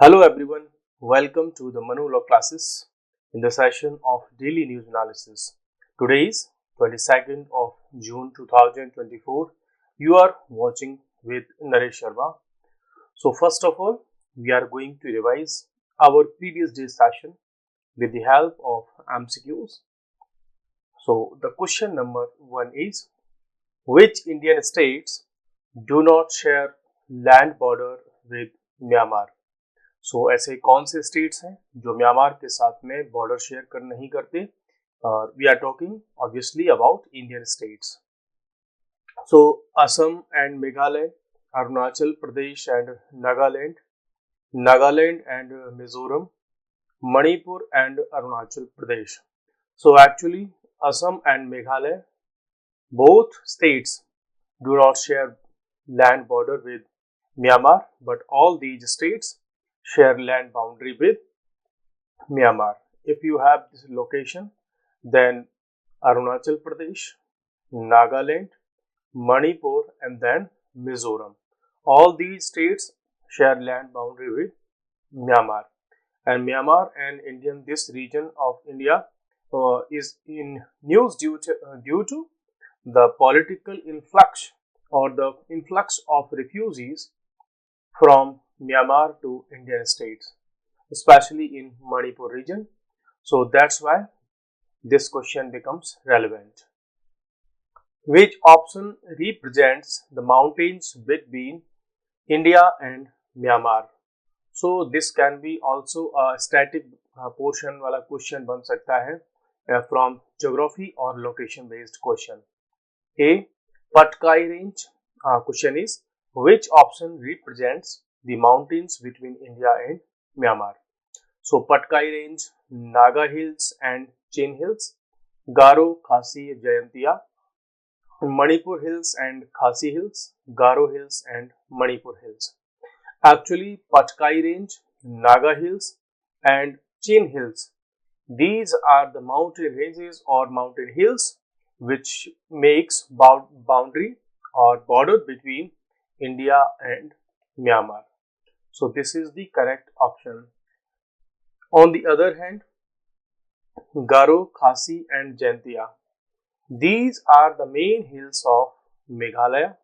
Hello everyone, welcome to the Manu Law classes in the session of Daily News Analysis. Today is 22nd of June 2024. You are watching with Naresh Sharma. So first of all, we are going to revise our previous day's session with the help of MCQs. So the question number 1 is, which Indian states do not share land border with Myanmar? ऐसे कौन से states हैं जो Myanmar के साथ में border share कर नहीं करते? We are talking obviously about Indian states. So Assam and Meghalaya, Arunachal Pradesh and Nagaland, Nagaland and Mizoram, Manipur and Arunachal Pradesh. So actually, Assam and Meghalaya, both states do not share land border with Myanmar, but all these states share land boundary with Myanmar. If you have this location, then Arunachal Pradesh, Nagaland, Manipur, and then Mizoram. All these states share land boundary with Myanmar. And Myanmar and Indian, this region of India is in news due to the political influx or the influx of refugees from Myanmar to Indian states, especially in Manipur region. So that's why this question becomes relevant. Which option represents the mountains between India and Myanmar? So this can be also a static portion वाला question बन सकता है from geography or location based question. A. Patkai range. Question is, which option represents the mountains between India and Myanmar? So Patkai range, Naga hills and Chin hills, Garo, Khasi, Jayantia, Manipur hills and Khasi hills, Garo hills and Manipur hills. Actually, Patkai range, Naga hills and Chin hills, these are the mountain ranges or mountain hills which makes boundary or border between India and Myanmar. So this is the correct option. On the other hand, Garo, Khasi and Jaintia, these are the main hills of Meghalaya,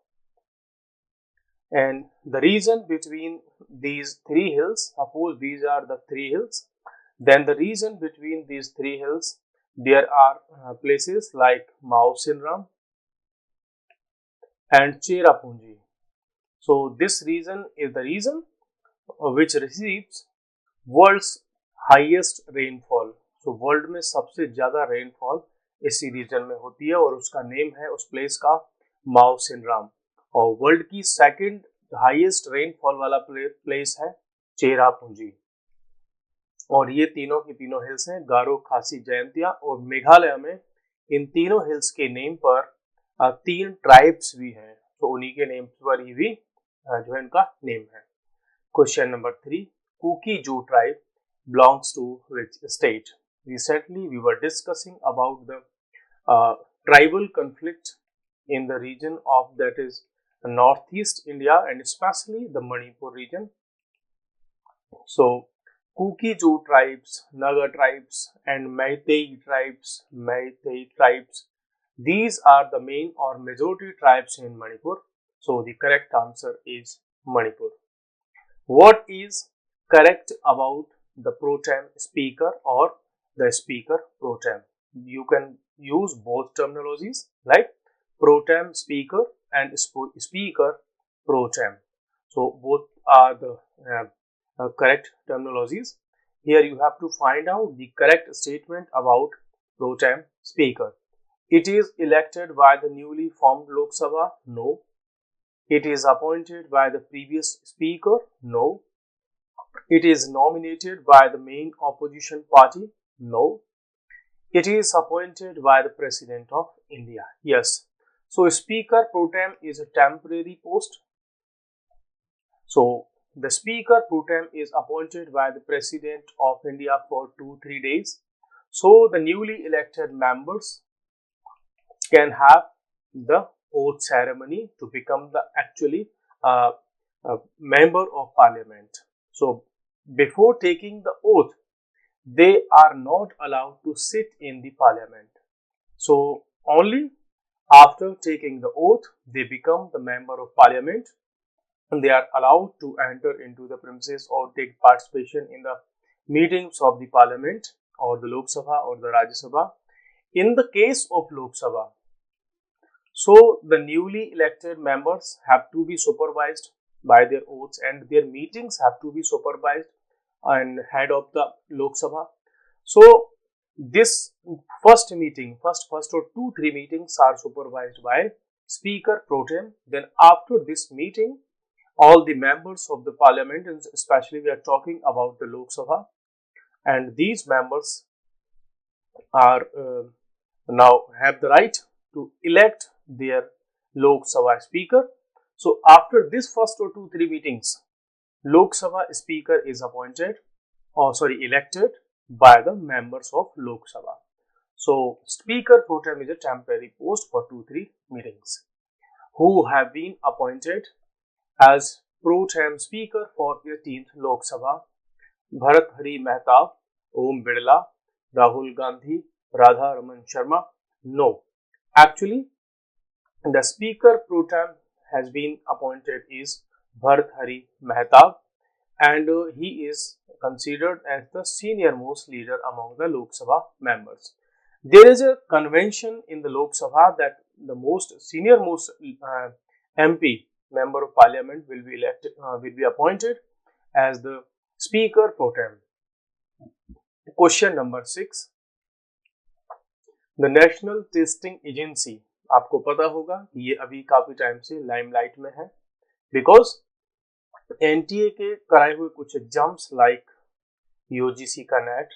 and the region between these three hills, suppose these are the three hills, then the region between these three hills, there are places like Mao Sinram and Cherrapunji. So this region is the region which receives world's highest rainfall. So world में सबसे ज्यादा rainfall इसी reason में होती है और उसका name है उस प्लेस का माओ सिनराम. और वर्ल्ड की सेकंड हाईएस्ट रेनफॉल वाला प्लेस है चेरापूंजी. और ये तीनों की तीनों हिल्स हैं गारो, खासी, जयंतिया. और मेघालय में इन तीनों हिल्स के नेम पर तीन ट्राइब्स भी हैं, तो उन्हीं के नेम पर ही भी जो है इनका नेम है. क्वेश्चन नंबर 3, कुकी जू tribe belongs to which state? Recently we were discussing about the tribal conflict in the region of that is northeast India and especially the Manipur region. So Kuki-Ju tribes, Naga tribes and Meitei tribes, these are the main or majority tribes in Manipur. So the correct answer is Manipur. What is correct about the pro tem speaker or the speaker pro tem? You can use both terminologies like pro tem speaker and speaker pro tem. So both are the correct terminologies. Here you have to find out the correct statement about pro tem speaker. It is elected by the newly formed Lok Sabha? No. It is appointed by the previous speaker? No. It is nominated by the main opposition party? No. It is appointed by the President of India? Yes. So Speaker pro tem is a temporary post. So the Speaker pro tem is appointed by the President of India for 2-3 days. So the newly elected members can have the oath ceremony to become the actually member of parliament. So before taking the oath, they are not allowed to sit in the parliament. So only after taking the oath, they become the member of parliament and they are allowed to enter into the premises or take participation in the meetings of the parliament or the Lok Sabha or the Rajya Sabha. In the case of Lok Sabha, so the newly elected members have to be supervised by their oaths and their meetings have to be supervised and head of the Lok Sabha. So this first meeting, first or 2-3 meetings are supervised by Speaker Pro Tem. Then after this meeting, all the members of the parliament, and especially we are talking about the Lok Sabha, and these members are now have the right to elect their Lok Sabha speaker. So after this first or 2-3 meetings, Lok Sabha speaker is appointed elected by the members of Lok Sabha. So Speaker Pro Tem is a temporary post for 2-3 meetings who have been appointed as Pro Tem Speaker for 18th Lok Sabha: Bhartrhari Mehtab, Om Birla, Rahul Gandhi, Radha Raman Sharma. No, actually the Speaker Pro Tem has been appointed is Bhartrhari Mehtab, and he is considered as the senior most leader among the Lok Sabha members. There is a convention in the Lok Sabha that the senior most MP, member of parliament, will be appointed as the Speaker Pro Tem. Question number 6. The National Testing Agency, आपको पता होगा कि ये अभी काफी time से limelight में है बिकॉज एनटीए के कराए हुए कुछ एग्जाम्स लाइक यूजीसी का नेट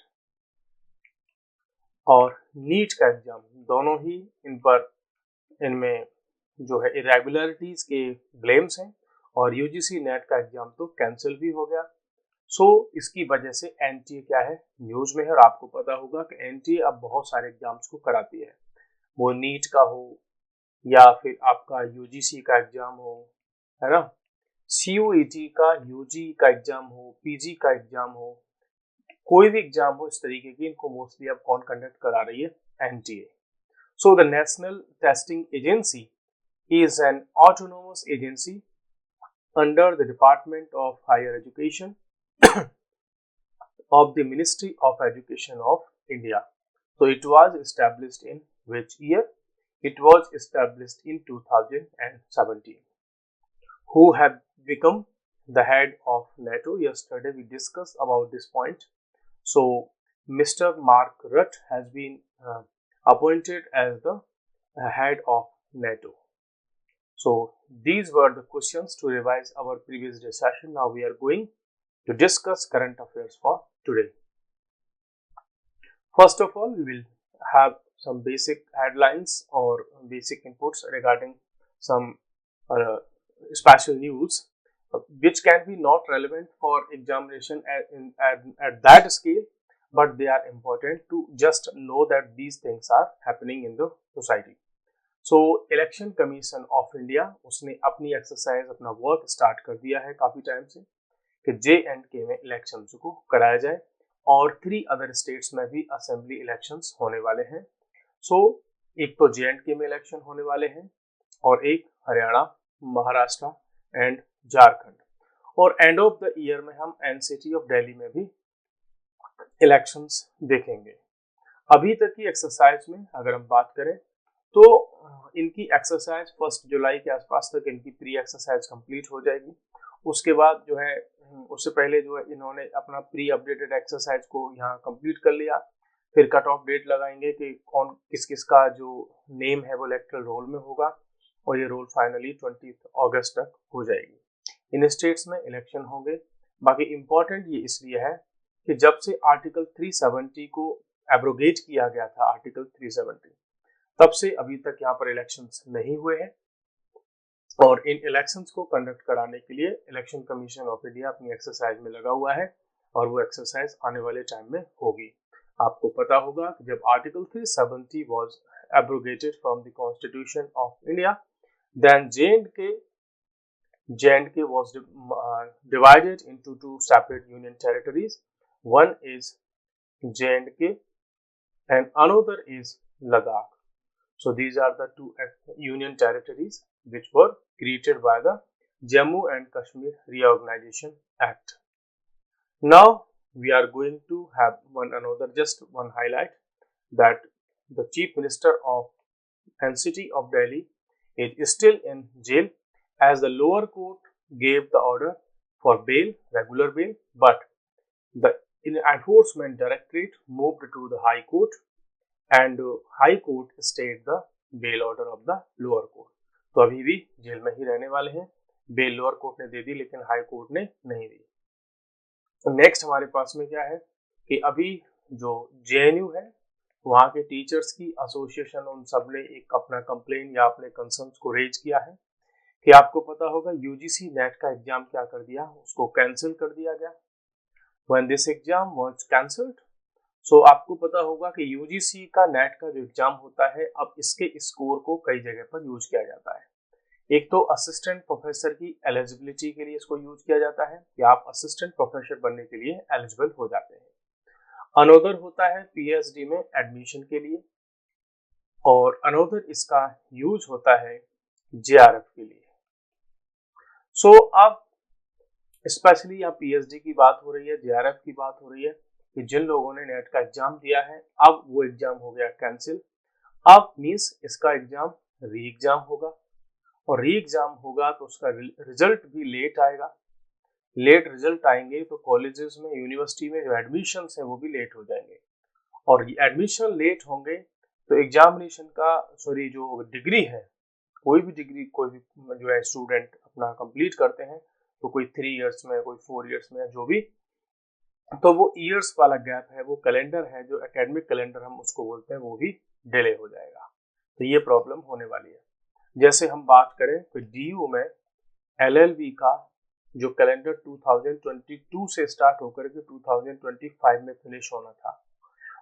और नीट का एग्जाम, दोनों ही इनमें जो है इरेगुलरिटीज के ब्लेम्स हैं और यूजीसी नेट का एग्जाम तो कैंसिल भी हो गया। सो इसकी वजह से एनटीए क्या है, न्यूज में है। और आपको पता होगा कि एनटीए अब बहुत सारे एग्जाम्स को कराती है, वो नीट का हो या फिर आपका यूजीसी का एग्जाम हो, है ना, सीयूईटी का, यूजी का एग्जाम हो, पीजी का एग्जाम हो, कोई भी एग्जाम हो इस तरीके की, इनको मोस्टली अब कौन कंडक्ट करा रही है, NTA. So the national testing agency is an autonomous agency under the Department of Higher Education of the Ministry of Education of India. So it was established in which year? It was established in 2017. Who have become the head of NATO? Yesterday we discussed about this point. So Mr. Mark Rutte has been appointed as the head of NATO. So these were the questions to revise our previous day session. Now we are going to discuss current affairs for today. First of all, we will have some basic headlines or basic inputs regarding some special news which can be not relevant for examination at that scale, but they are important to just know that these things are happening in the society. So election commission of India उसने अपनी exercise, अपना work start कर दिया है काफी time से कि JNK में इलेक्शंस को कराया जाए और 3 अदर स्टेट्स में भी असेंबली इलेक्शंस होने वाले हैं। सो एक तो JNK में इलेक्शन होने वाले हैं और एक हरियाणा, महाराष्ट्र एंड झारखंड, और एंड ऑफ द ईयर में हम NCT ऑफ दिल्ली में भी इलेक्शंस देखेंगे। अभी तक की एक्सरसाइज में अगर हम बात करें तो इनकी एक्सरसाइज 1 जुलाई के आसपास तक इनकी प्री एक्सरसाइज कंप्लीट हो जाएगी। उसके बाद जो है, उससे पहले जो है इन्होंने अपना प्री अपडेटेड एक्सरसाइज को यहाँ कंप्लीट कर लिया। फिर कट ऑफ डेट लगाएंगे कि कौन किस किस का जो नेम है वो इलेक्टरल रोल में होगा और ये रोल फाइनली 20 अगस्त तक हो जाएगी। इन स्टेट्स में इलेक्शन होंगे। बाकी इम्पोर्टेंट ये इसलिए है कि जब से आर्टिकल 370 को एब्रोगेट किया गया था, आर्टिकल 370, तब से अभी तक यहाँ पर इलेक्शंस नहीं हुए हैं और इन इलेक्शंस को कंडक्ट कराने के लिए इलेक्शन कमीशन ऑफ इंडिया अपनी एक्सरसाइज में लगा हुआ है और वो एक्सरसाइज आने वाले टाइम में होगी। आपको पता होगा कि जब article 370 was abrogated from the constitution of India, then JNK J&K was divided into two separate union territories. One is J&K and another is Ladakh. So these are the two union territories which were created by the Jammu and Kashmir Reorganization Act. Now we are going to have just one highlight, that the Chief Minister of NCT of Delhi is still in jail, as the lower court gave the order for bail, regular bail, but the enforcement directorate moved to the High Court and High Court stayed the bail order of the lower court. तो अभी भी jail में ही रहने वाले हैं। Bell lower court ने दे दी लेकिन high court ने नहीं दी। तो नेक्स्ट हमारे पास में क्या है कि अभी जो JNU है वहाँ के टीचर्स की एसोसिएशन, उन सब ने एक अपना कंप्लेन या अपने कंसर्न्स को रेज किया है कि आपको पता होगा UGC नेट का एग्जाम क्या कर दिया, उसको कैंसिल कर दिया गया। When this exam was cancelled, so आपको पता होगा कि UGC का नेट का जो एग्जाम होता है, अब इसके स्कोर को कई जगह पर यूज किया जाता है। एक तो असिस्टेंट प्रोफेसर की एलिजिबिलिटी के लिए इसको यूज किया जाता है कि आप असिस्टेंट प्रोफेसर बनने के लिए एलिजिबल हो जाते हैं। अनोदर होता है PhD में एडमिशन के लिए, और अनोदर इसका यूज होता है JRF के लिए। सो अब स्पेशली यहाँ PhD की बात हो रही है, JRF की बात हो रही है कि जिन लोगों ने नेट का एग्जाम दिया है अब वो एग्जाम हो गया कैंसिल। अब मींस इसका एग्जाम री एग्जाम होगा, और री एग्जाम होगा तो उसका रिजल्ट भी लेट आएगा। लेट रिजल्ट आएंगे तो कॉलेजेस में, यूनिवर्सिटी में जो एडमिशंस हैं वो भी लेट हो जाएंगे, और एडमिशन लेट होंगे तो एग्जामिनेशन का जो डिग्री है, कोई भी डिग्री कोई भी जो है स्टूडेंट अपना कंप्लीट करते हैं तो कोई 3 इयर्स में, कोई 4 इयर्स में, जो भी, तो वो इयर्स वाला गैप है, वो कैलेंडर है, जो एकेडमिक कैलेंडर हम उसको बोलते हैं, वो भी डिले हो जाएगा। तो ये प्रॉब्लम होने वाली है। जैसे हम बात करें तो DU में LLB का जो कैलेंडर 2022 से स्टार्ट होकर के 2025 में फिनिश होना था,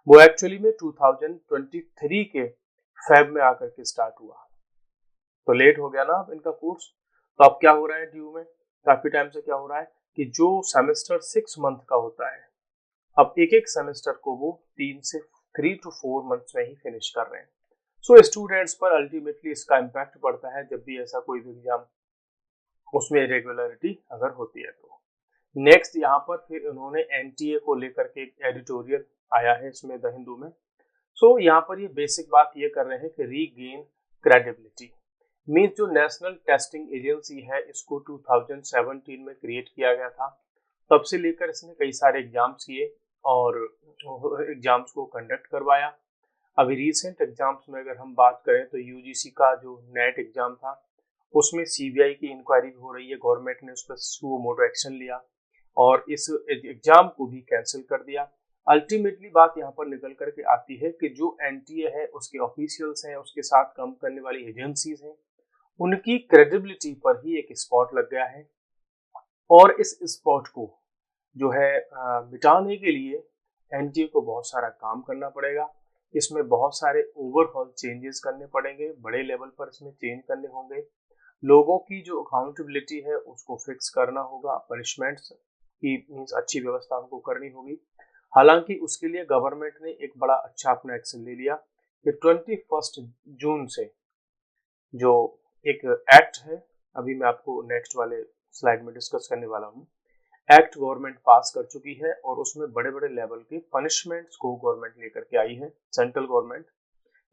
वो एक्चुअली में 2023 के फेब में आकर के स्टार्ट हुआ। तो लेट हो गया ना अब इनका कोर्स। तो अब क्या हो रहा है DU में, काफी टाइम से क्या हो रहा है कि जो सेमेस्टर 6 मंथ का होता है, अब एक एक सेमेस्टर को वो 3 to 4 मंथ्स में ही फिनिश कर रहे हैं। सो स्टूडेंट्स पर अल्टीमेटली इसका इम्पैक्ट पड़ता है जब भी ऐसा कोई भी एग्जाम उसमें इरेगुलरिटी अगर होती है तो। नेक्स्ट यहाँ पर फिर उन्होंने NTA को लेकर के एक एडिटोरियल आया है इसमें द हिंदू में। सो यहाँ पर ये बेसिक बात ये कर रहे हैं कि रीगेन क्रेडिबिलिटी मीन्स जो नेशनल टेस्टिंग एजेंसी है इसको 2017 में क्रिएट किया गया था, तब से लेकर इसने कई सारे एग्जाम्स किए और एग्जाम्स को कंडक्ट करवाया। अभी रिसेंट एग्जाम्स में अगर हम बात करें तो UGC का जो नेट एग्जाम था उसमें CBI की इंक्वायरी हो रही है, गवर्नमेंट ने उस पर सुओ मोटो एक्शन लिया और इस एग्जाम को भी कैंसिल कर दिया। अल्टीमेटली बात यहाँ पर निकल करके आती है कि जो NTA है उसके ऑफिशियल्स हैं, उसके साथ काम करने वाली एजेंसीज हैं, उनकी क्रेडिबिलिटी पर ही एक स्पॉट लग गया है, और इस स्पॉट को जो है मिटाने के लिए NTA को बहुत सारा काम करना पड़ेगा। इसमें बहुत सारे ओवरऑल चेंजेस करने पड़ेंगे, बड़े लेवल पर इसमें चेंज करने होंगे, लोगों की जो अकाउंटेबिलिटी है उसको फिक्स करना होगा, पनिशमेंट्स की मीन्स अच्छी व्यवस्था उनको करनी होगी। हालांकि उसके लिए गवर्नमेंट ने एक बड़ा अच्छा अपना एक्शन ले लिया कि 21 जून से जो एक एक्ट है, अभी मैं आपको नेक्स्ट वाले स्लाइड में डिस्कस करने वाला हूँ, एक्ट गवर्नमेंट पास कर चुकी है और उसमें बड़े बड़े लेवल के पनिशमेंट्स को गवर्नमेंट लेकर के आई है, सेंट्रल गवर्नमेंट,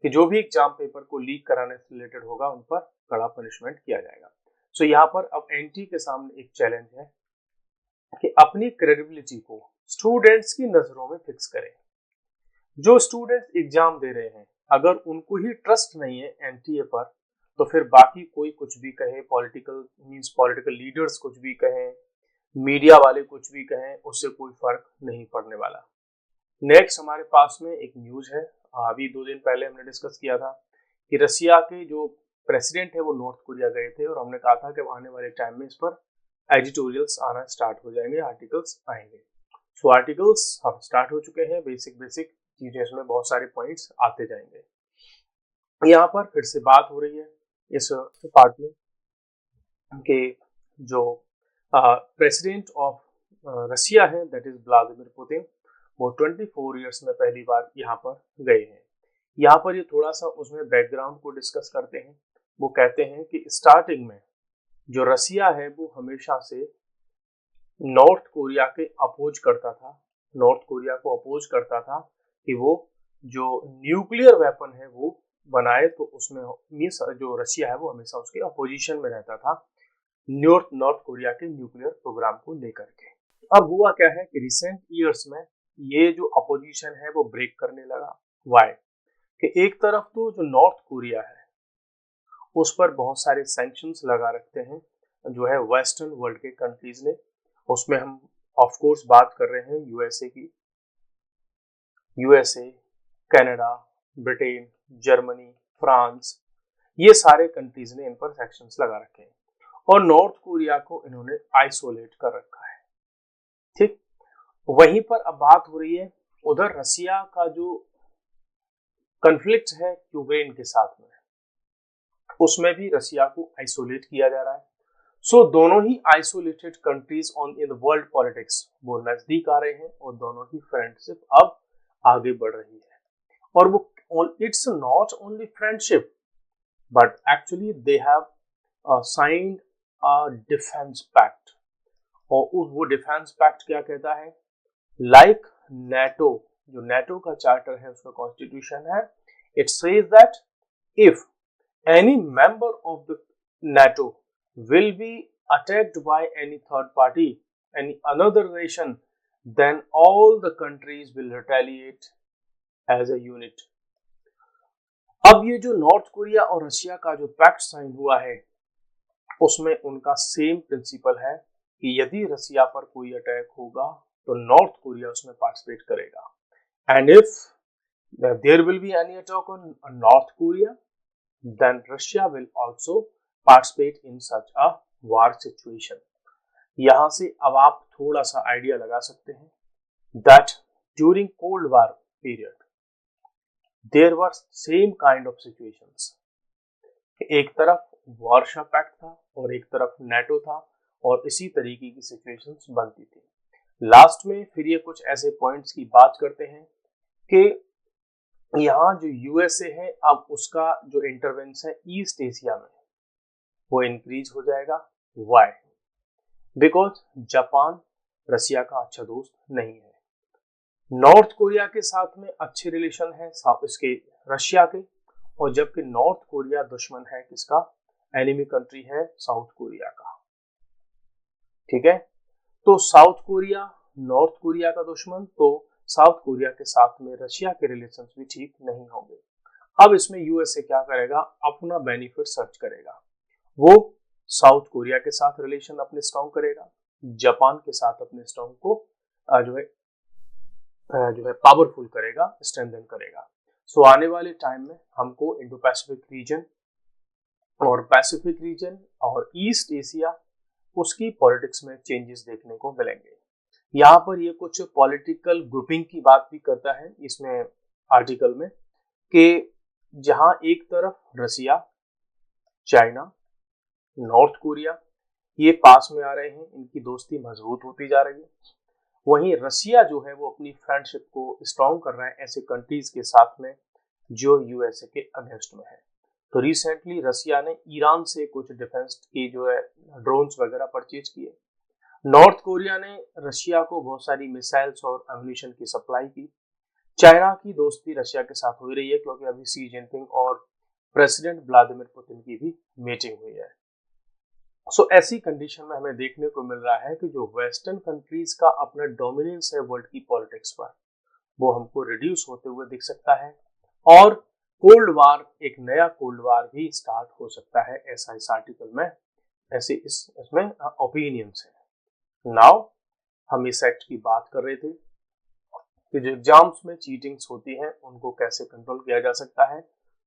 कि जो भी एग्जाम पेपर को लीक कराने से रिलेटेड होगा उन पर कड़ा पनिशमेंट किया जाएगा। सो यहाँ पर अब NTA के सामने एक चैलेंज है कि अपनी क्रेडिबिलिटी को स्टूडेंट्स की नजरों में फिक्स करें। जो स्टूडेंट्स एग्जाम दे रहे हैं अगर उनको ही ट्रस्ट नहीं है NTA पर, तो फिर बाकी कोई कुछ भी कहे, पॉलिटिकल लीडर्स कुछ भी कहें, मीडिया वाले कुछ भी कहें, उससे कोई फर्क नहीं पड़ने वाला। नेक्स्ट हमारे पास में एक न्यूज है, अभी 2 दिन पहले हमने डिस्कस किया था कि रशिया के जो प्रेसिडेंट है वो नॉर्थ कोरिया गए थे और हमने कहा था कि आने वाले टाइम में इस पर एडिटोरियल्स आना स्टार्ट हो जाएंगे, आर्टिकल्स आएंगे। सो आर्टिकल्स अब स्टार्ट हो चुके हैं, बेसिक चीजें, इसमें बहुत सारे पॉइंट्स आते जाएंगे। यहाँ पर फिर से बात हो रही है इस पार्ट में कि जो प्रेसिडेंट ऑफ रशिया है दैट इज व्लादिमीर पुतिन, वो 24 ईयर्स में पहली बार यहाँ पर गए हैं। यहाँ पर ये थोड़ा सा उसमें बैकग्राउंड को डिस्कस करते हैं। वो कहते हैं कि स्टार्टिंग में जो रशिया है वो हमेशा से नॉर्थ कोरिया के अपोज करता था, नॉर्थ कोरिया को अपोज करता था कि वो जो न्यूक्लियर वेपन है वो बनाए, तो उसमें मींस जो रशिया है वो हमेशा उसके अपोजिशन में रहता था नॉर्थ कोरिया के न्यूक्लियर प्रोग्राम को लेकर के। अब हुआ क्या है कि रिसेंट ईयर्स में ये जो अपोजिशन है वो ब्रेक करने लगा। वाई कि एक तरफ तो जो नॉर्थ कोरिया है उस पर बहुत सारे सैंक्शंस लगा रखते हैं जो है वेस्टर्न वर्ल्ड के कंट्रीज ने। उसमें हम ऑफ कोर्स बात कर रहे हैं यूएसए की, USA, Canada, Britain, Germany, France, ये सारे कंट्रीज ने इन पर सैंक्शंस लगा रखे हैं और नॉर्थ कोरिया को इन्होंने आइसोलेट कर रखा है। ठीक, वहीं पर अब बात हो रही है उधर रशिया का जो कॉन्फ्लिक्ट है यूक्रेन के साथ में, उसमें भी रशिया को आइसोलेट किया जा रहा है। सो दोनों ही isolated countries on in the world politics वो नजदीक आ रहे हैं और दोनों की फ्रेंडशिप अब आगे बढ़ रही है। और वो it's not only friendship but actually they have signed a defence pact. और वो डिफेंस पैक्ट क्या कहता है, लाइक नेटो, जो नेटो का चार्टर है उसका कॉन्स्टिट्यूशन है, it says that if any member of the NATO will be attacked by any third party, any another nation, then all the countries will retaliate as a unit. अब ये जो north Korea और Russia का जो pact sign हुआ है उसमें उनका सेम प्रिंसिपल है कि यदि रशिया पर कोई अटैक होगा तो नॉर्थ कोरिया उसमें पार्टिसिपेट करेगा, and if there will be any attack on North Korea then Russia will also participate in such a war situation. यहां से अब आप थोड़ा सा आइडिया लगा सकते हैं that during Cold War period there were same kind of situations. एक तरफ वार्शा पैक्ट था और एक तरफ नेटो था और इसी तरीके की सिचुएशंस बनती थी। लास्ट में फिर ये कुछ ऐसे पॉइंट्स की बात करते हैं कि यहाँ जो यूएसए है अब उसका जो इंटरवेंशन है ईस्ट एशिया में वो इंक्रीज हो जाएगा। वाई? बिकॉज जापान रशिया का अच्छा दोस्त नहीं है, नॉर्थ कोरिया के साथ में अच्छे रिलेशन है इसके रशिया के, और जबकि नॉर्थ कोरिया दुश्मन है किसका, एनिमी कंट्री है साउथ कोरिया का। ठीक है, तो साउथ कोरिया नॉर्थ कोरिया का दुश्मन, तो साउथ कोरिया के साथ में रशिया के रिलेशंस भी ठीक नहीं होंगे। अब इसमें यूएसए क्या करेगा, अपना बेनिफिट सर्च करेगा। वो साउथ कोरिया के साथ रिलेशन अपने स्ट्रॉन्ग करेगा, जापान के साथ अपने स्ट्रॉन्ग को जो है पावरफुल करेगा, स्ट्रेंथन करेगा। सो आने वाले टाइम में हमको इंडो पैसिफिक रीजन और पैसिफिक रीजन और ईस्ट एशिया उसकी पॉलिटिक्स में चेंजेस देखने को मिलेंगे। यहाँ पर ये कुछ पॉलिटिकल ग्रुपिंग की बात भी करता है इसमें आर्टिकल में कि जहां एक तरफ रशिया, चाइना, नॉर्थ कोरिया ये पास में आ रहे हैं, इनकी दोस्ती मजबूत होती जा रही है, वहीं रशिया जो है वो अपनी फ्रेंडशिप को स्ट्रॉन्ग कर रहा है ऐसे कंट्रीज के साथ में जो यूएसए के अगेंस्ट में है। तो रिसेंटली रशिया ने ईरान से कुछ डिफेंस की जो है ड्रोन्स वगैरह परचेज किए, नॉर्थ कोरिया ने रशिया को बहुत सारी मिसाइल्स और एम्यूनिशन की सप्लाई की, चाइना की दोस्ती रशिया के साथ हो रही है क्योंकि अभी शी जिनपिंग और प्रेसिडेंट व्लादिमीर पुतिन की भी मीटिंग हुई है। सो ऐसी कंडीशन में हमें देखने को मिल रहा है कि जो वेस्टर्न कंट्रीज का अपना डोमिनेंस है वर्ल्ड की पॉलिटिक्स पर वो हमको रिड्यूस होते हुए दिख सकता है और कोल्ड वार, एक नया कोल्ड वार भी स्टार्ट हो सकता है, ऐसा इस आर्टिकल में ऐसे इसमें ओपिनियंस है। नाउ हम इस एक्ट की बात कर रहे थे कि जो एग्जाम्स में चीटिंग्स होती हैं उनको कैसे कंट्रोल किया जा सकता है।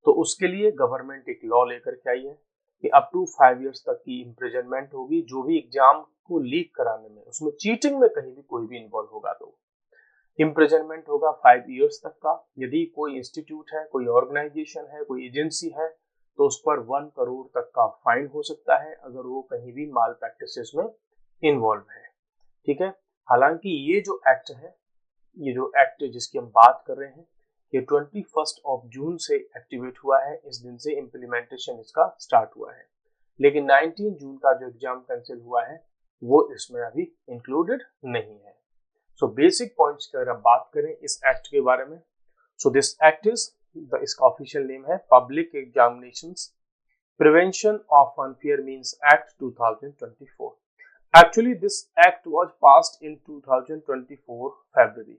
तो उसके लिए गवर्नमेंट एक लॉ लेकर के आई है कि अप टू 5 इयर्स तक की इम्प्रिजनमेंट होगी जो भी एग्जाम को लीक कराने में, उसमें चीटिंग में कहीं भी कोई भी इन्वॉल्व होगा तो इम्प्रिजनमेंट होगा 5 इयर्स तक का। यदि कोई इंस्टीट्यूट है, कोई ऑर्गेनाइजेशन है, कोई एजेंसी है तो उस पर 1 करोड़ तक का फाइन हो सकता है अगर वो कहीं भी माल प्रैक्टिसेस में इन्वॉल्व है। ठीक है, हालांकि ये जो एक्ट है, ये जो एक्ट जिसकी हम बात कर रहे हैं, ये 21 जून से एक्टिवेट हुआ है। इस दिन से इम्प्लीमेंटेशन इसका स्टार्ट हुआ है, लेकिन 19 जून का जो एग्जाम कैंसिल हुआ है वो इसमें अभी इंक्लूडेड नहीं है। सो बेसिक पॉइंट्स की अगर बात करें इस एक्ट के बारे में, सो दिस एक्ट इज, इसका ऑफिशियल नेम है public examinations prevention of unfair means act 2024। Actually, this act was passed in 2024 February,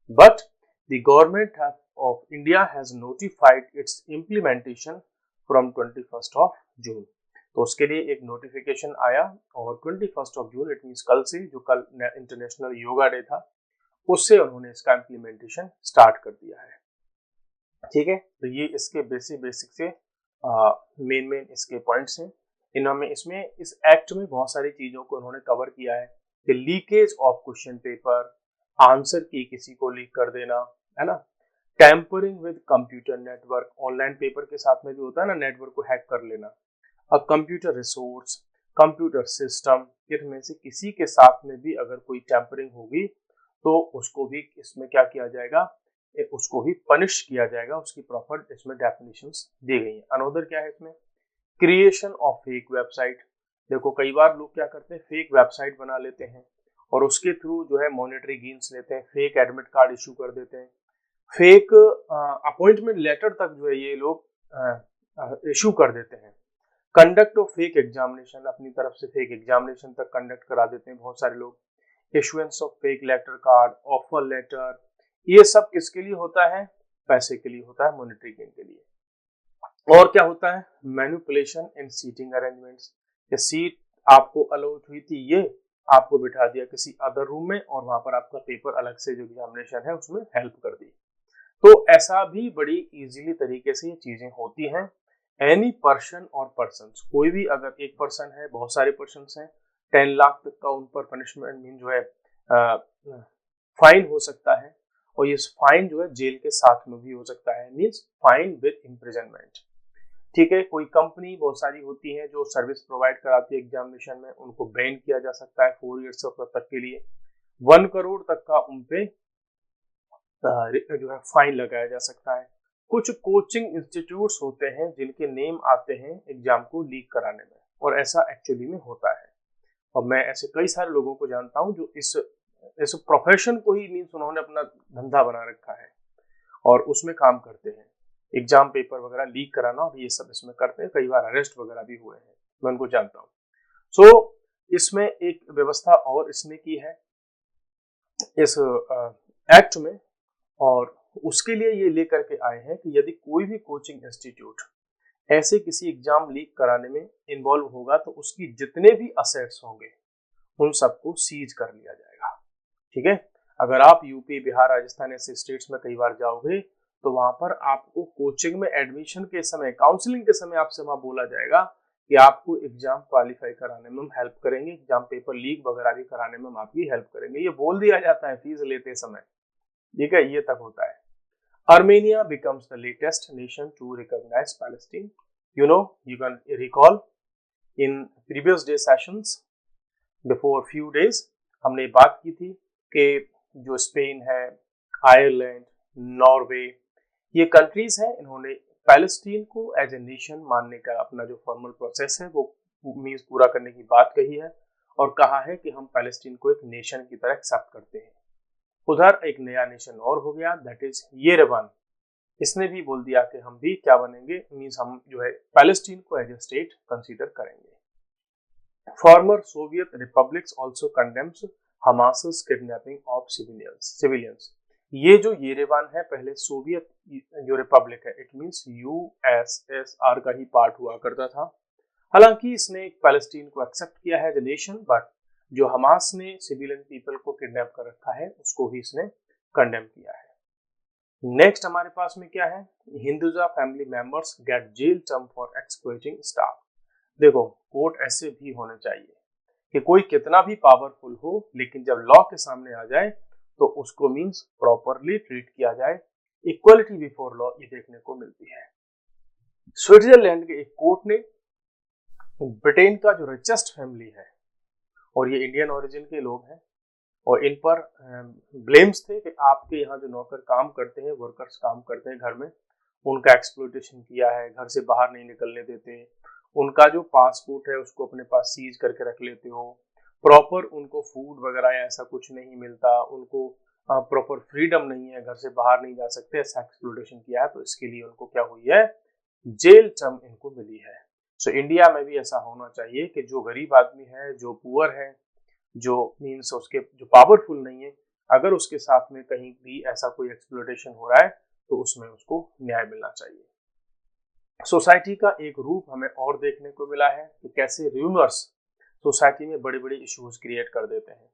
but the government of India has notified its implementation from 21st of June. तो उसके लिए एक notification आया और 21st of June, it means कल से, जो कल इंटरनेशनल योगा डे था, उससे उन्होंने इसका इम्प्लीमेंटेशन स्टार्ट कर दिया है। ठीक है, तो ये इसके बेसिक से मेन इसके पॉइंट्स हैं। इन्होंने इसमें इस एक्ट में बहुत सारी चीजों को उन्होंने कवर किया है कि leakage of question paper, answer की किसी को लीक कर देना, है ना, tampering with computer network, online paper के साथ में भी होता है ना, नेटवर्क को हैक कर लेना, कंप्यूटर रिसोर्स, कंप्यूटर सिस्टम, इनमें से किसी के साथ में भी अगर कोई टैंपरिंग होगी तो उसको भी इसमें क्या किया जाएगा, उसको भी पनिश किया जाएगा। उसकी प्रॉपर इसमें डेफिनेशंस दी गई है। अनदर क्या है इसमें, क्रिएशन ऑफ फेक वेबसाइट। देखो कई बार लोग क्या करते हैं, फेक वेबसाइट बना लेते हैं और उसके थ्रू जो है मॉनेटरी गेन्स लेते हैं, फेक एडमिट कार्ड इशू कर देते हैं, फेक अपॉइंटमेंट लेटर तक जो है ये लोग इशू कर देते हैं। कंडक्ट ऑफ फेक एग्जामिनेशन, अपनी तरफ से फेक एग्जामिनेशन तक कंडक्ट करा देते हैं बहुत सारे लोग। Issuance of fake letter card, offer letter, ये सब किसके लिए होता है, पैसे के लिए होता है, मॉनेटरी गेन के लिए। और क्या होता है, मैनिपुलेशन इन सीटिंग अरेंजमेंट्स, ये सीट आपको अलॉट हुई थी, ये आपको बिठा दिया किसी अदर रूम में और वहां पर आपका पेपर अलग से जो एग्जामिनेशन है उसमें हेल्प कर दी। तो ऐसा भी बड़ी इजीली तरीके से ये चीजें होती हैं। एनी पर्सन और पर्सन्स, कोई भी अगर एक पर्सन है, बहुत सारे पर्सन हैं, 10 लाख तक का उन पर पनिशमेंट मीन जो है फाइन हो सकता है, और ये फाइन जो है जेल के साथ में भी हो सकता है, मीन्स फाइन विद इम्प्रिजनमेंट। ठीक है, कोई कंपनी बहुत सारी होती है जो सर्विस प्रोवाइड कराती है एग्जामिनेशन में, उनको बैन किया जा सकता है 4 ईयर्स तक के लिए, 1 करोड़ तक का उनपे जो है फाइन लगाया जा सकता है। कुछ कोचिंग इंस्टीट्यूट्स होते हैं जिनके नेम आते हैं एग्जाम को लीक कराने में, और ऐसा एक्चुअली में होता है। और मैं ऐसे कई सारे लोगों को जानता हूं जो इस प्रोफेशन को ही मीन्स उन्होंने अपना धंधा बना रखा है और उसमें काम करते हैं, एग्जाम पेपर वगैरह लीक कराना और ये सब इसमें करते हैं। कई बार अरेस्ट वगैरह भी हुए हैं, मैं उनको जानता हूँ। सो इसमें एक व्यवस्था और इसने की है इस एक्ट में, और उसके लिए ये लेकर के आए हैं कि यदि कोई भी कोचिंग इंस्टीट्यूट ऐसे किसी एग्जाम लीक कराने में इन्वॉल्व होगा तो उसकी जितने भी असेट्स होंगे उन सबको सीज कर लिया जाएगा। ठीक है, अगर आप यूपी, बिहार, राजस्थान ऐसे स्टेट्स में कई बार जाओगे तो वहां पर आपको कोचिंग में एडमिशन के समय, काउंसलिंग के समय आपसे वहां बोला जाएगा कि आपको एग्जाम क्वालिफाई कराने में हम हेल्प करेंगे, एग्जाम पेपर लीक वगैरह भी कराने में हम आपकी हेल्प करेंगे, ये बोल दिया जाता है फीस लेते समय। ठीक है, ये तक होता है। Armenia becomes the latest nation to recognize Palestine. You can recall in previous day sessions before few days हमने बात की थी कि जो स्पेन है, आयरलैंड, नॉर्वे, ये कंट्रीज हैं, इन्होंने पैलेस्टीन को एज ए नेशन मानने का अपना जो फॉर्मल प्रोसेस है वो मीन्स पूरा करने की बात कही है और कहा है कि हम पैलेस्टीन को एक नेशन की तरह एक्सेप्ट करते हैं। उधर एक नया नेशन और हो गया, दैट इज येरेवन। इसने भी बोल दिया कि हम भी क्या बनेंगे, मीन्स हम जो है पैलेस्टीन को एज ए स्टेट कंसीडर करेंगे। Former Soviet republics also condemns Hamas's kidnapping of civilians. ये जो येरेवन है पहले सोवियत जो रिपब्लिक है, इट मीन्स यूएसएसआर का ही पार्ट हुआ करता था। हालांकि इसने पैलेस्टीन को एक्सेप्ट किया है एज ए नेशन, बट जो हमास ने सिविलियन पीपल को किडनैप कर रखा है उसको भी इसने कंडेम किया है। नेक्स्ट हमारे पास में क्या है, Hinduja family members get jail term for exploiting staff. देखो कोर्ट ऐसे भी होने चाहिए कि कोई कितना भी पावरफुल हो, लेकिन जब लॉ के सामने आ जाए तो उसको मीन्स प्रॉपरली ट्रीट किया जाए, इक्वलिटी बिफोर लॉ ये देखने को मिलती है। स्विट्जरलैंड के एक कोर्ट ने ब्रिटेन का जो रिचेस्ट फैमिली है, और ये इंडियन ओरिजिन के लोग हैं, और इन पर ब्लेम्स थे कि आपके यहाँ जो नौकर काम करते हैं, वर्कर्स काम करते हैं घर में, उनका एक्सप्लॉइटेशन किया है, घर से बाहर नहीं निकलने देते, उनका जो पासपोर्ट है उसको अपने पास सीज करके रख लेते हो, प्रॉपर उनको फूड वगैरह ऐसा कुछ नहीं मिलता, उनको प्रॉपर फ्रीडम नहीं है, घर से बाहर नहीं जा सकते, ऐसा एक्सप्लॉइटेशन किया है। तो इसके लिए उनको क्या हुई है, जेल टर्म इनको मिली है। सो इंडिया में भी ऐसा होना चाहिए कि जो गरीब आदमी है, जो पुअर है, जो मीन्स उसके जो पावरफुल नहीं है, अगर उसके साथ में कहीं भी ऐसा कोई एक्सप्लॉइटेशन हो रहा है तो उसमें उसको न्याय मिलना चाहिए। सोसाइटी का एक रूप हमें और देखने को मिला है कि कैसे र्यूमर्स सोसाइटी में बड़े बड़े इश्यूज क्रिएट कर देते हैं।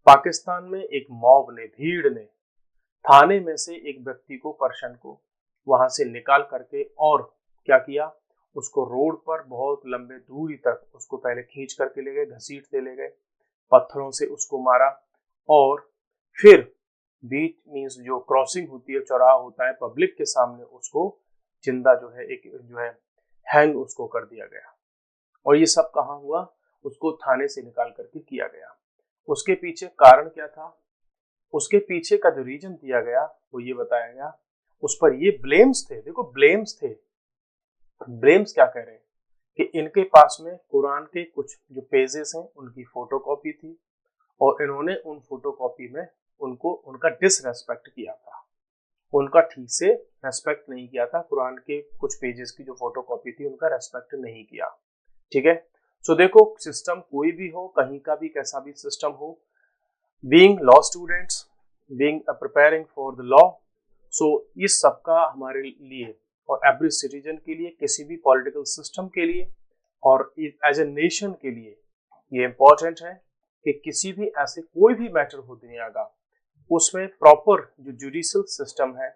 पाकिस्तान में एक मॉब ने, भीड़ ने थाने में से एक व्यक्ति को, पर्सन को वहां से निकाल करके और क्या किया, उसको रोड पर बहुत लंबे दूरी तक उसको पहले खींच करके ले गए, घसीटते ले गए, पत्थरों से उसको मारा, और फिर बीच मीन्स जो क्रॉसिंग होती है, चौराहा होता है, पब्लिक के सामने उसको जिंदा जो है एक जो है हैंग उसको कर दिया गया। और ये सब कहाँ हुआ, उसको थाने से निकाल करके किया गया। उसके पीछे कारण क्या था, उसके पीछे का जो रीजन दिया गया वो ये बताया गया, उस पर ये ब्लेम्स थे। देखो ब्लेम्स थे, ब्लेम्स क्या कह रहे हैं कि इनके पास में कुरान के कुछ जो पेजेस हैं उनकी फोटोकॉपी थी, और इन्होंने उन फोटोकॉपी में उनको उनका डिसरेस्पेक्ट किया था, उनका ठीक से रेस्पेक्ट नहीं किया था, कुरान के कुछ पेजेस की जो फोटोकॉपी थी उनका रेस्पेक्ट नहीं किया। ठीक है, सो देखो सिस्टम कोई भी हो, कहीं का भी कैसा भी सिस्टम हो, being law students, being preparing for the law, so इस सब का हमारे लिए और एवरी सिटीजन के लिए, किसी भी पॉलिटिकल सिस्टम के लिए और एज ए नेशन के लिए ये इम्पोर्टेंट है कि किसी भी ऐसे कोई भी मैटर हो दुनिया का, उसमें प्रॉपर जो जुडिशियल सिस्टम है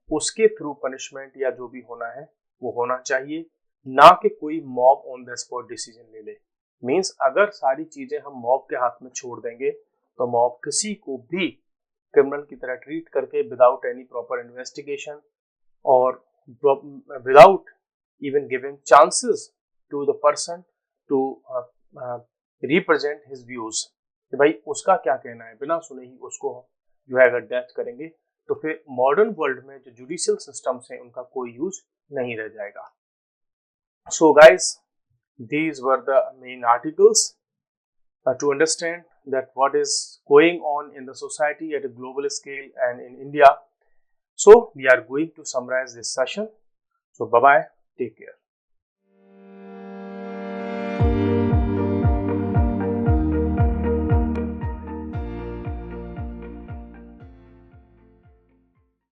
उसके थ्रू पनिशमेंट या जो भी होना है वो होना चाहिए, ना कि कोई mob on the spot decision ले ले। मींस अगर सारी चीजें हम मॉब के हाथ में छोड़ देंगे तो मॉब किसी को भी क्रिमिनल की तरह ट्रीट करके विदाउट एनी प्रॉपर इन्वेस्टिगेशन और without even giving chances to the person to represent his views, कि भाई उसका क्या कहना है, बिना सुने ही उसको जो है अगर डेथ करेंगे तो फिर मॉडर्न वर्ल्ड में जो जुडिशियल सिस्टम्स हैं उनका कोई यूज नहीं रह जाएगा। So guys, these were the main articles to understand that what is going on in the society at a global scale and in India. So we are going to summarize this session. So bye bye, take care.